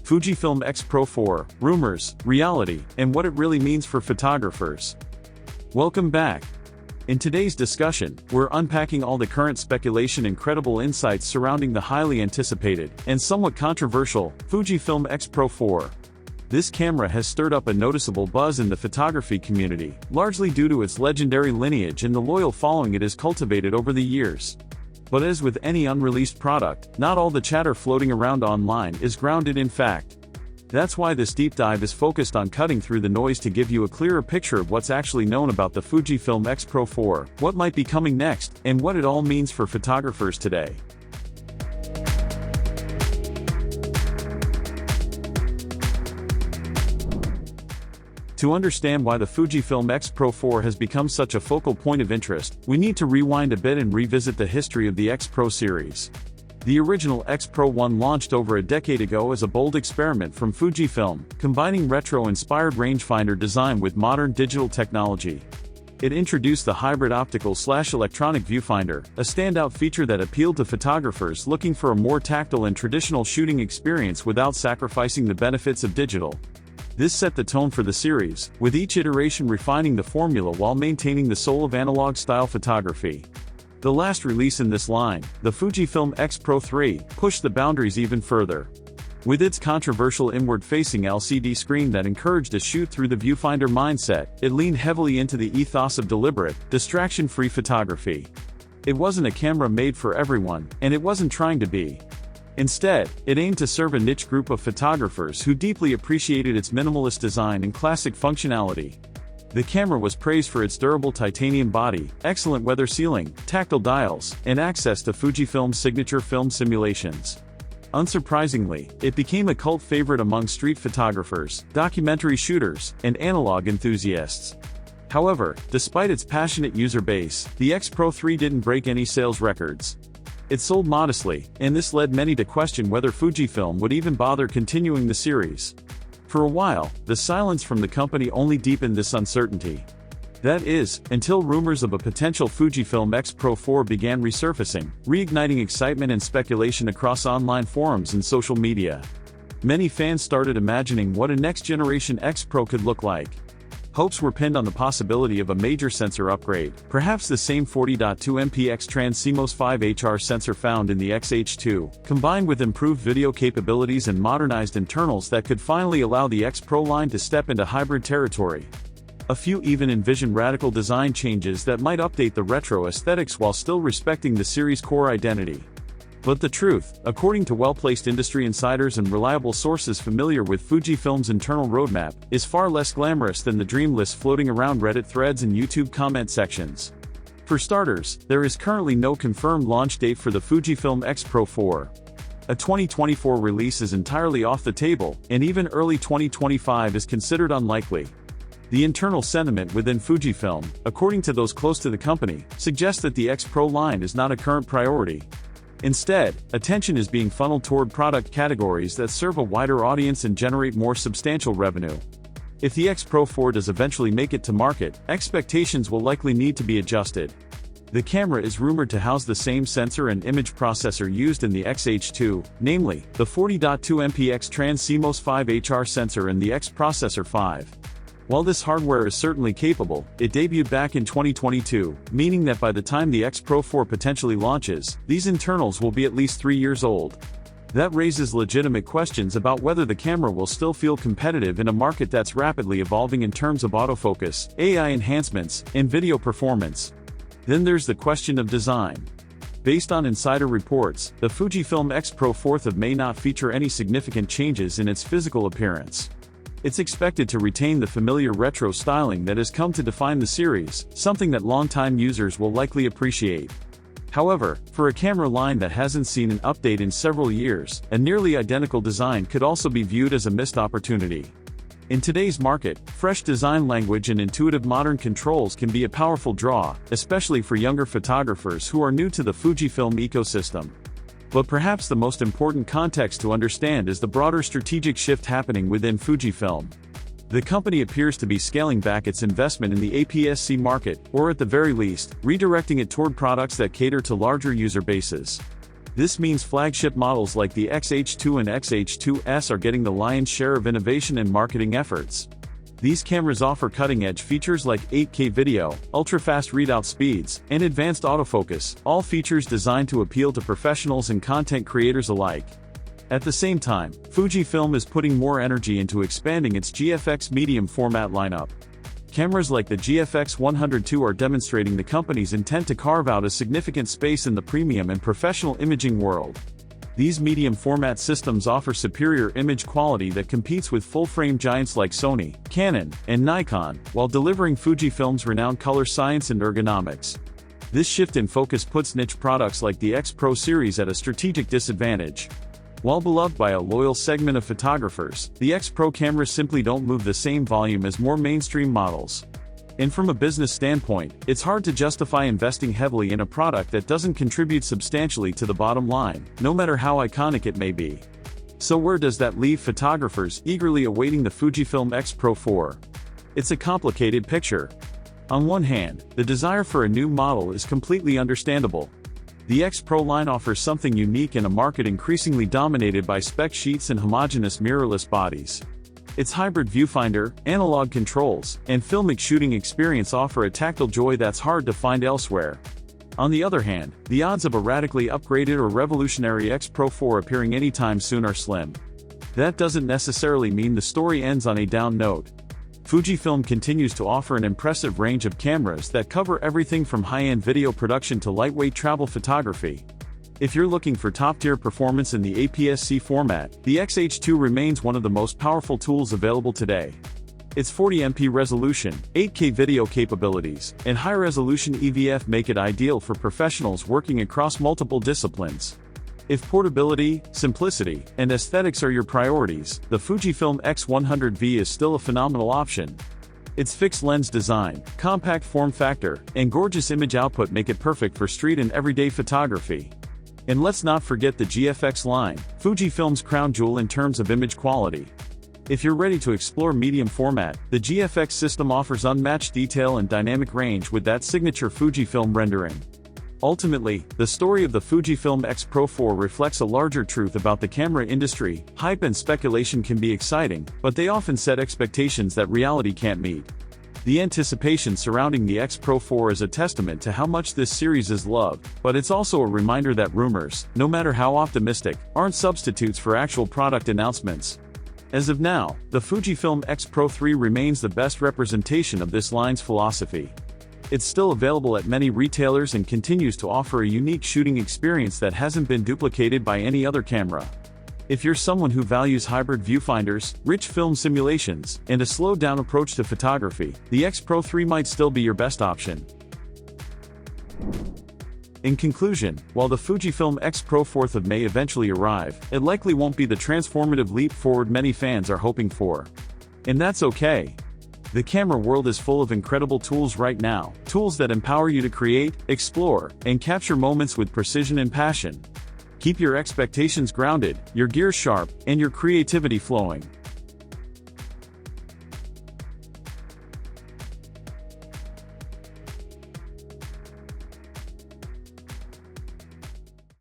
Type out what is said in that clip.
Fujifilm X-Pro 4, rumors, reality, and what it really means for photographers. Welcome back. In today's discussion, we're unpacking all the current speculation and credible insights surrounding the highly anticipated, and somewhat controversial, Fujifilm X-Pro 4. This camera has stirred up a noticeable buzz in the photography community, largely due to its legendary lineage and the loyal following it has cultivated over the years. But as with any unreleased product, not all the chatter floating around online is grounded in fact. That's why this deep dive is focused on cutting through the noise to give you a clearer picture of what's actually known about the Fujifilm X-Pro 4, what might be coming next, and what it all means for photographers today. To understand why the Fujifilm X-Pro 4 has become such a focal point of interest, we need to rewind a bit and revisit the history of the X-Pro series. The original X-Pro 1 launched over a decade ago as a bold experiment from Fujifilm, combining retro-inspired rangefinder design with modern digital technology. It introduced the hybrid optical/electronic viewfinder, a standout feature that appealed to photographers looking for a more tactile and traditional shooting experience without sacrificing the benefits of digital. This set the tone for the series, with each iteration refining the formula while maintaining the soul of analog-style photography. The last release in this line, the Fujifilm X-Pro 3, pushed the boundaries even further. With its controversial inward-facing LCD screen that encouraged a shoot-through the viewfinder mindset, it leaned heavily into the ethos of deliberate, distraction-free photography. It wasn't a camera made for everyone, and it wasn't trying to be. Instead, it aimed to serve a niche group of photographers who deeply appreciated its minimalist design and classic functionality. The camera was praised for its durable titanium body, excellent weather sealing, tactile dials, and access to Fujifilm's signature film simulations. Unsurprisingly, it became a cult favorite among street photographers, documentary shooters, and analog enthusiasts. However, despite its passionate user base, the X-Pro 3 didn't break any sales records. It sold modestly, and this led many to question whether Fujifilm would even bother continuing the series. For a while, the silence from the company only deepened this uncertainty. That is, until rumors of a potential Fujifilm X-Pro 4 began resurfacing, reigniting excitement and speculation across online forums and social media. Many fans started imagining what a next-generation X-Pro could look like. Hopes were pinned on the possibility of a major sensor upgrade, perhaps the same 40.2MP X-Trans CMOS 5 HR sensor found in the XH2, combined with improved video capabilities and modernized internals that could finally allow the X-Pro line to step into hybrid territory. A few even envisioned radical design changes that might update the retro aesthetics while still respecting the series' core identity. But the truth, according to well-placed industry insiders and reliable sources familiar with Fujifilm's internal roadmap, is far less glamorous than the dream lists floating around Reddit threads and YouTube comment sections. For starters, there is currently no confirmed launch date for the Fujifilm X-Pro 4. A 2024 release is entirely off the table, and even early 2025 is considered unlikely. The internal sentiment within Fujifilm, according to those close to the company, suggests that the X-Pro line is not a current priority. Instead, attention is being funneled toward product categories that serve a wider audience and generate more substantial revenue. If the X-Pro 4 does eventually make it to market, expectations will likely need to be adjusted. The camera is rumored to house the same sensor and image processor used in the XH2, namely, the 40.2MP X-Trans CMOS 5 HR sensor and the X Processor 5. While this hardware is certainly capable, it debuted back in 2022, meaning that by the time the X-Pro 4 potentially launches, these internals will be at least 3 years old. That raises legitimate questions about whether the camera will still feel competitive in a market that's rapidly evolving in terms of autofocus, AI enhancements, and video performance. Then there's the question of design. Based on insider reports, the Fujifilm X-Pro 4 may not feature any significant changes in its physical appearance. It's expected to retain the familiar retro styling that has come to define the series, something that longtime users will likely appreciate. However, for a camera line that hasn't seen an update in several years, a nearly identical design could also be viewed as a missed opportunity. In today's market, fresh design language and intuitive modern controls can be a powerful draw, especially for younger photographers who are new to the Fujifilm ecosystem. But perhaps the most important context to understand is the broader strategic shift happening within Fujifilm. The company appears to be scaling back its investment in the APS-C market, or at the very least, redirecting it toward products that cater to larger user bases. This means flagship models like the XH2 and XH2S are getting the lion's share of innovation and marketing efforts. These cameras offer cutting-edge features like 8K video, ultra-fast readout speeds, and advanced autofocus, all features designed to appeal to professionals and content creators alike. At the same time, Fujifilm is putting more energy into expanding its GFX medium format lineup. Cameras like the GFX 102 are demonstrating the company's intent to carve out a significant space in the premium and professional imaging world. These medium format systems offer superior image quality that competes with full-frame giants like Sony, Canon, and Nikon, while delivering Fujifilm's renowned color science and ergonomics. This shift in focus puts niche products like the X-Pro series at a strategic disadvantage. While beloved by a loyal segment of photographers, the X-Pro cameras simply don't move the same volume as more mainstream models. And from a business standpoint, it's hard to justify investing heavily in a product that doesn't contribute substantially to the bottom line, no matter how iconic it may be. So where does that leave photographers eagerly awaiting the Fujifilm X-Pro 4? It's a complicated picture. On one hand, the desire for a new model is completely understandable. The X-Pro line offers something unique in a market increasingly dominated by spec sheets and homogeneous mirrorless bodies. Its hybrid viewfinder, analog controls, and filmic shooting experience offer a tactile joy that's hard to find elsewhere. On the other hand, the odds of a radically upgraded or revolutionary X-Pro 4 appearing anytime soon are slim. That doesn't necessarily mean the story ends on a down note. Fujifilm continues to offer an impressive range of cameras that cover everything from high-end video production to lightweight travel photography. If you're looking for top-tier performance in the APS-C format, the XH2 remains one of the most powerful tools available today. Its 40MP resolution, 8K video capabilities, and high-resolution EVF make it ideal for professionals working across multiple disciplines. If portability, simplicity, and aesthetics are your priorities, the Fujifilm X100V is still a phenomenal option. Its fixed lens design, compact form factor, and gorgeous image output make it perfect for street and everyday photography. And let's not forget the GFX line, Fujifilm's crown jewel in terms of image quality. If you're ready to explore medium format, the GFX system offers unmatched detail and dynamic range with that signature Fujifilm rendering. Ultimately, the story of the Fujifilm X-Pro 4 reflects a larger truth about the camera industry. Hype and speculation can be exciting, but they often set expectations that reality can't meet. The anticipation surrounding the X-Pro 4 is a testament to how much this series is loved, but it's also a reminder that rumors, no matter how optimistic, aren't substitutes for actual product announcements. As of now, the Fujifilm X-Pro 3 remains the best representation of this line's philosophy. It's still available at many retailers and continues to offer a unique shooting experience that hasn't been duplicated by any other camera. If you're someone who values hybrid viewfinders, rich film simulations, and a slowed-down approach to photography, the X-Pro 3 might still be your best option. In conclusion, while the Fujifilm X-Pro 4th of May eventually arrive, it likely won't be the transformative leap forward many fans are hoping for. And that's okay. The camera world is full of incredible tools right now, tools that empower you to create, explore, and capture moments with precision and passion. Keep your expectations grounded, your gear sharp, and your creativity flowing.